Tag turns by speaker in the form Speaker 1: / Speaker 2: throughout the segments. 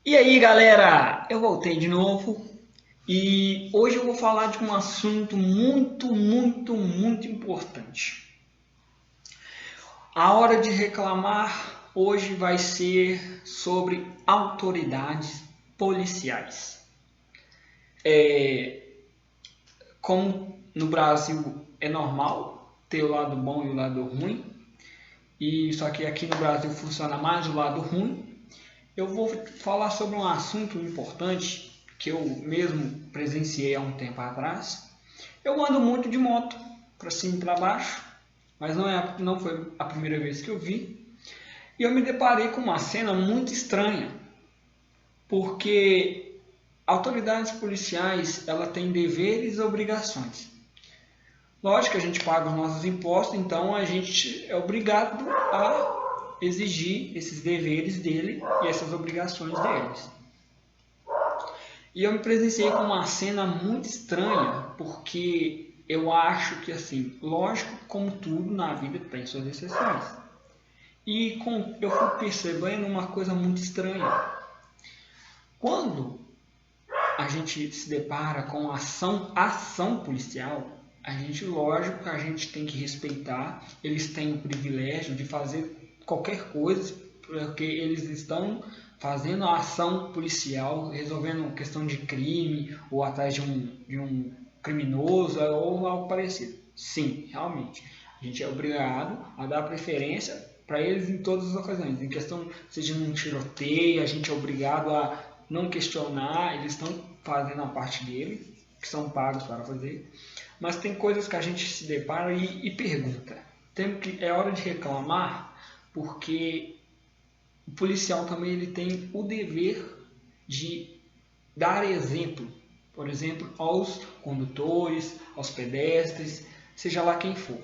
Speaker 1: E aí, galera, eu voltei de novo e hoje eu vou falar de um assunto muito importante. A hora de reclamar hoje vai ser sobre autoridades policiais. Como no Brasil é normal ter o lado bom e o lado ruim, e só que aqui no Brasil funciona mais o lado ruim. Eu vou falar sobre um assunto importante que eu mesmo presenciei há um tempo atrás. Eu ando muito de moto, para cima e para baixo, mas não foi a primeira vez que eu vi. E eu me deparei com uma cena muito estranha, porque autoridades policiais ela têm deveres e obrigações. Lógico que a gente paga os nossos impostos, então a gente é obrigado a exigir esses deveres dele e essas obrigações deles. E eu me presenciei com uma cena muito estranha, porque eu acho que, assim, lógico, como tudo na vida tem suas exceções. Eu fui percebendo uma coisa muito estranha. Quando a gente se depara com ação policial, lógico, a gente tem que respeitar. Eles têm o privilégio de fazer qualquer coisa, porque eles estão fazendo a ação policial, resolvendo questão de crime, ou atrás de um criminoso, ou algo parecido. Sim, realmente. A gente é obrigado a dar preferência para eles em todas as ocasiões. Em questão, seja num tiroteio, a gente é obrigado a não questionar, eles estão fazendo a parte dele, que são pagos para fazer. Mas tem coisas que a gente se depara e pergunta. É hora de reclamar, porque o policial também ele tem o dever de dar exemplo, por exemplo, aos condutores, aos pedestres, seja lá quem for.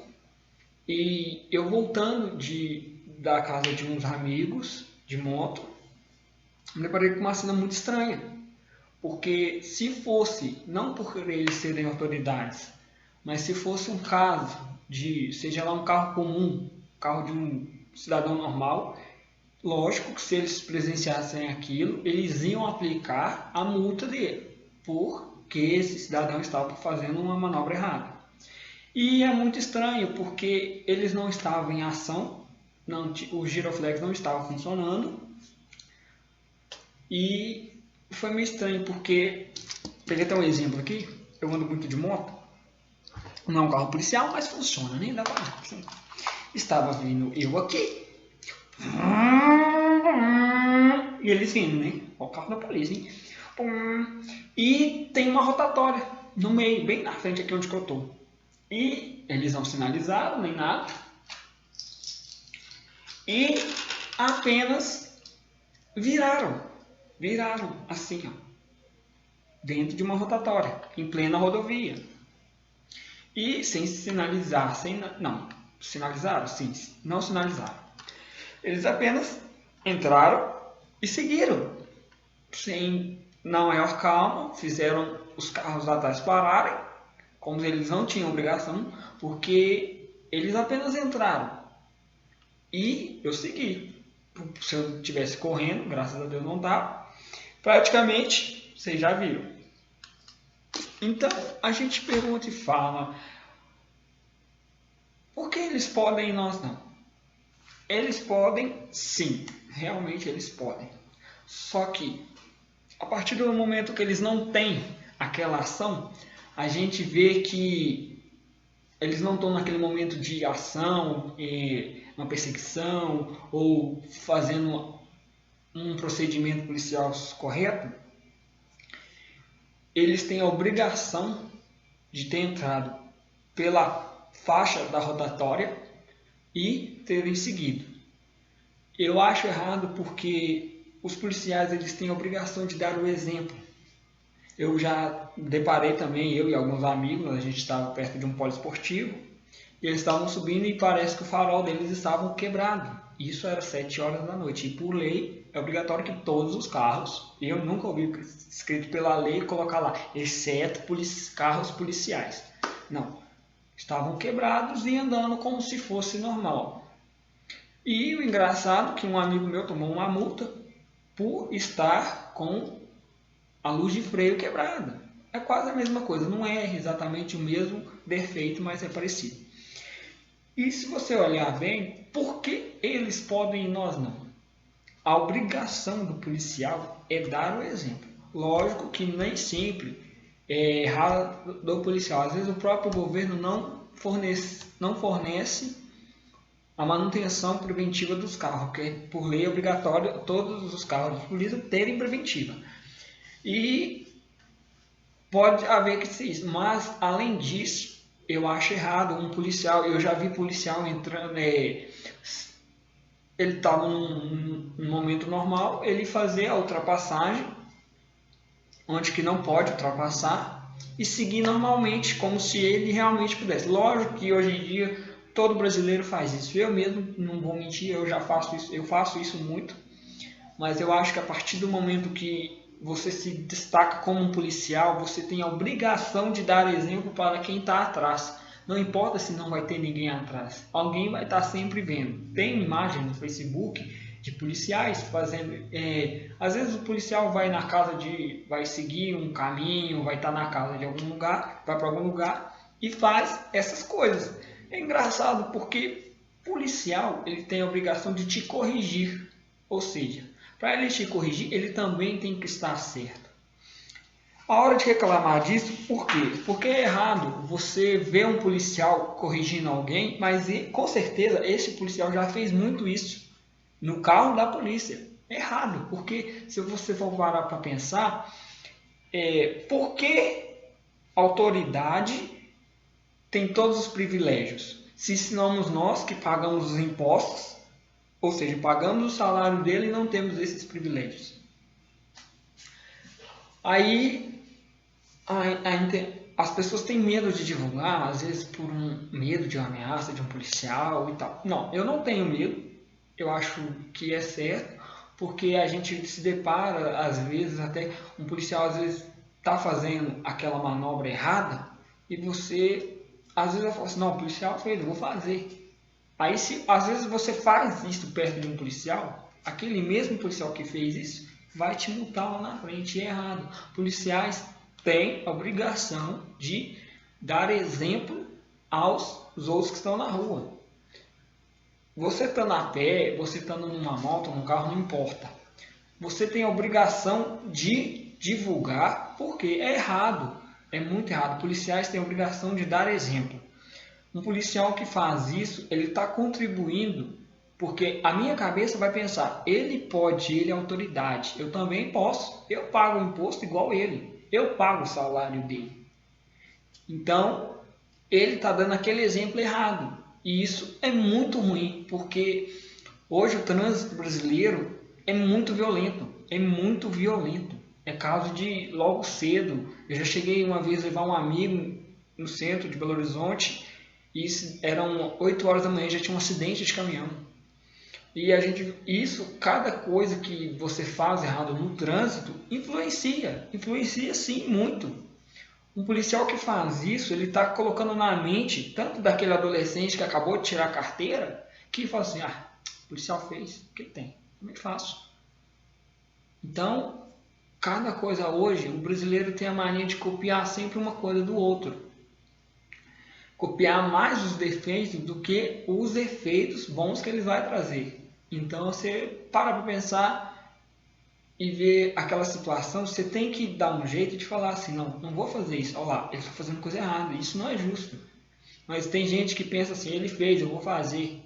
Speaker 1: E eu voltando da casa de uns amigos de moto, me deparei com uma cena muito estranha. Porque se fosse, não por eles serem autoridades, mas se fosse um caso de, seja lá um carro comum, carro de um cidadão normal, lógico que se eles presenciassem aquilo, eles iam aplicar a multa dele, porque esse cidadão estava fazendo uma manobra errada. E é muito estranho, porque eles não estavam em ação, o giroflex não estava funcionando, e foi meio estranho, porque, peguei até um exemplo aqui, eu ando muito de moto, não é um carro policial, mas funciona, nem dá para. Estava vindo eu aqui, e eles vindo, né? O carro da polícia, hein? E tem uma rotatória no meio, bem na frente aqui onde eu tô. E eles não sinalizaram nem nada. E apenas viraram. Viraram assim, ó. Dentro de uma rotatória, em plena rodovia. E sem sinalizar, não, sinalizaram? Sim, não sinalizaram. Eles apenas entraram e seguiram, sem na maior calma, fizeram os carros atrás pararem, como eles não tinham obrigação, porque eles apenas entraram. E eu segui. Se eu estivesse correndo, graças a Deus não estava, praticamente, vocês já viram. Então, a gente pergunta e fala, por que eles podem e nós não? Eles podem, sim, realmente eles podem. Só que, a partir do momento que eles não têm aquela ação, a gente vê que eles não estão naquele momento de ação, uma perseguição ou fazendo um procedimento policial correto. Eles têm a obrigação de ter entrado pela faixa da rotatória e terem seguido. Eu acho errado porque os policiais eles têm a obrigação de dar o exemplo. Eu já deparei também, eu e alguns amigos, a gente estava perto de um poliesportivo, e eles estavam subindo e parece que o farol deles estava quebrado. Isso era 7 horas da noite. E por lei é obrigatório que todos os carros, eu nunca ouvi escrito pela lei colocar lá, exceto carros policiais. Não, estavam quebrados e andando como se fosse normal. E o engraçado é que um amigo meu tomou uma multa por estar com a luz de freio quebrada. É quase a mesma coisa, não é exatamente o mesmo defeito, mas é parecido. E se você olhar bem, por que eles podem e nós não? A obrigação do policial é dar o exemplo. Lógico que nem sempre é errado do policial. Às vezes o próprio governo não fornece a manutenção preventiva dos carros, porque por lei é obrigatório todos os carros de polícia terem preventiva. E pode haver que seja isso, mas além disso, eu acho errado um policial. Eu já vi policial entrando, ele estava num momento normal, ele fazer a ultrapassagem, onde que não pode ultrapassar, e seguir normalmente, como se ele realmente pudesse. Lógico que hoje em dia todo brasileiro faz isso. Eu mesmo, não vou mentir, eu faço isso muito, mas eu acho que a partir do momento que você se destaca como um policial, você tem a obrigação de dar exemplo para quem está atrás. Não importa se não vai ter ninguém atrás, alguém vai estar sempre vendo. Tem imagem no Facebook de policiais fazendo. Às vezes o policial vai na casa vai seguir um caminho, vai estar na casa de algum lugar, vai para algum lugar e faz essas coisas. É engraçado porque policial ele tem a obrigação de te corrigir, ou seja, para ele te corrigir, ele também tem que estar certo. A hora de reclamar disso, por quê? Porque é errado você ver um policial corrigindo alguém, mas com certeza esse policial já fez muito isso no carro da polícia. É errado, porque se você for parar para pensar, por que a autoridade tem todos os privilégios? Se somos nós que pagamos os impostos, ou seja, pagamos o salário dele e não temos esses privilégios. Aí as pessoas têm medo de divulgar, às vezes por um medo de uma ameaça de um policial e tal. Não, eu não tenho medo, eu acho que é certo, porque a gente se depara, às vezes, até um policial às vezes está fazendo aquela manobra errada e você, às vezes eu falo assim, não, o policial fez, eu vou fazer. Aí, às vezes você faz isso perto de um policial, aquele mesmo policial que fez isso vai te multar lá na frente, e é errado. Policiais têm a obrigação de dar exemplo aos outros que estão na rua. Você estando a pé, você estando numa moto, num carro, não importa. Você tem a obrigação de divulgar, porque é errado, é muito errado. Policiais têm a obrigação de dar exemplo. Um policial que faz isso, ele está contribuindo, porque a minha cabeça vai pensar, ele pode, ele é autoridade, eu também posso, eu pago o imposto igual ele, eu pago o salário dele. Então, ele está dando aquele exemplo errado, e isso é muito ruim, porque hoje o trânsito brasileiro é muito violento, é caso de logo cedo. Eu já cheguei uma vez a levar um amigo no centro de Belo Horizonte, e eram 8 horas da manhã, já tinha um acidente de caminhão. E cada coisa que você faz errado no trânsito influencia sim muito. Um policial que faz isso, ele está colocando na mente, tanto daquele adolescente que acabou de tirar a carteira, que fala assim, o policial fez, o que tem? Também faço. Então, cada coisa hoje, o brasileiro tem a mania de copiar sempre uma coisa do outro. Copiar mais os defeitos do que os efeitos bons que ele vai trazer. Então você para pensar e ver aquela situação, você tem que dar um jeito de falar assim, não vou fazer isso, olha lá, ele está fazendo coisa errada, isso não é justo. Mas tem gente que pensa assim, ele fez, eu vou fazer.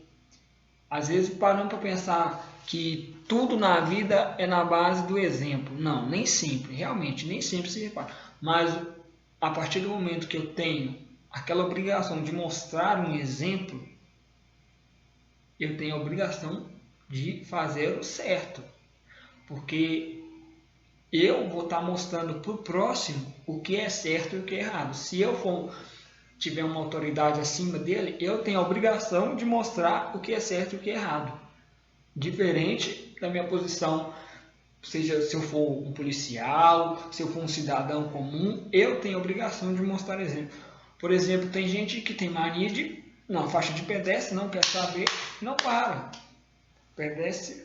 Speaker 1: Às vezes paramos para pensar que tudo na vida é na base do exemplo. Não, nem sempre, realmente, nem sempre se repara. Mas a partir do momento que eu tenho aquela obrigação de mostrar um exemplo, eu tenho a obrigação de fazer o certo. Porque eu vou estar mostrando para o próximo o que é certo e o que é errado. Se eu tiver uma autoridade acima dele, eu tenho a obrigação de mostrar o que é certo e o que é errado. Diferente da minha posição, seja se eu for um policial, se eu for um cidadão comum, eu tenho a obrigação de mostrar exemplo. Por exemplo, tem gente que tem mania de, na faixa de pedestre, não quer saber, não para. Pedestre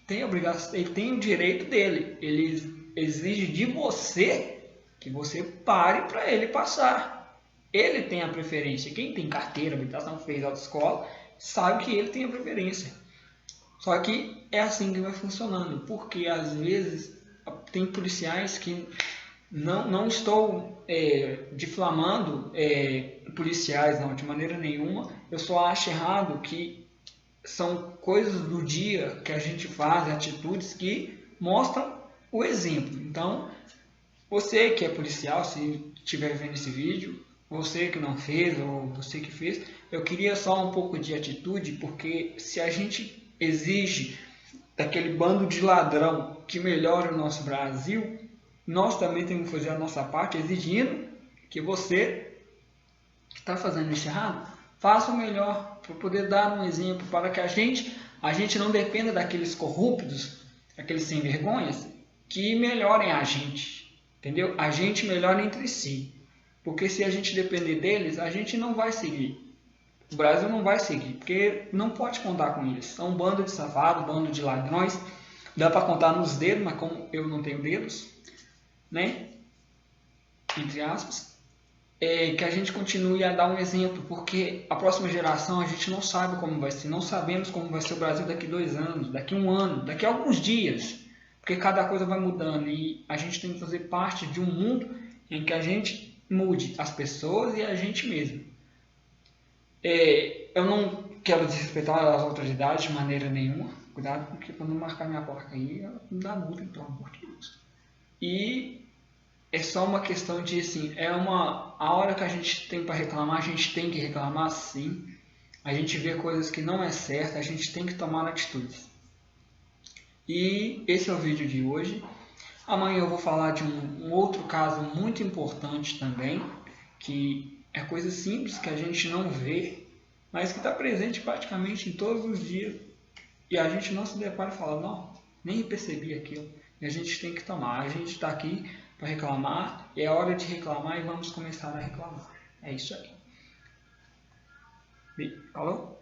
Speaker 1: tem a obrigação, ele tem o direito dele. Ele exige de você que você pare para ele passar. Ele tem a preferência. Quem tem carteira, habilitação, fez autoescola, sabe que ele tem a preferência. Só que é assim que vai funcionando, porque às vezes tem policiais que não estou difamando policiais, não, de maneira nenhuma. Eu só acho errado que são coisas do dia que a gente faz, atitudes que mostram o exemplo. Então, você que é policial, se estiver vendo esse vídeo, você que não fez ou você que fez, eu queria só um pouco de atitude, porque se a gente exige daquele bando de ladrão que melhore o nosso Brasil, nós também temos que fazer a nossa parte, exigindo que você que está fazendo isso errado, faça o melhor para poder dar um exemplo, para que a gente não dependa daqueles corruptos, aqueles sem vergonhas, que melhorem a gente, entendeu? A gente melhora entre si, porque se a gente depender deles, a gente não vai seguir. O Brasil não vai seguir, porque não pode contar com eles. São um bando de safados, um bando de ladrões. Dá para contar nos dedos, mas como eu não tenho dedos, né? Entre aspas. Que a gente continue a dar um exemplo, porque a próxima geração a gente não sabe como vai ser. Não sabemos como vai ser o Brasil daqui 2 anos, daqui 1 ano, daqui a alguns dias. Porque cada coisa vai mudando e a gente tem que fazer parte de um mundo em que a gente mude as pessoas e a gente mesmo. Eu não quero desrespeitar as autoridades de maneira nenhuma. Cuidado, porque para não marcar minha placa aí, não dá multa, então, por Deus. E é só uma questão de, assim, a hora que a gente tem para reclamar, a gente tem que reclamar sim. A gente vê coisas que não é certo, a gente tem que tomar atitudes. E esse é o vídeo de hoje. Amanhã eu vou falar de um outro caso muito importante também, que é coisa simples que a gente não vê, mas que está presente praticamente em todos os dias. E a gente não se depara e fala, não, nem percebi aquilo. E a gente tem que tomar. A gente está aqui para reclamar, é hora de reclamar e vamos começar a reclamar. É isso aí. Falou?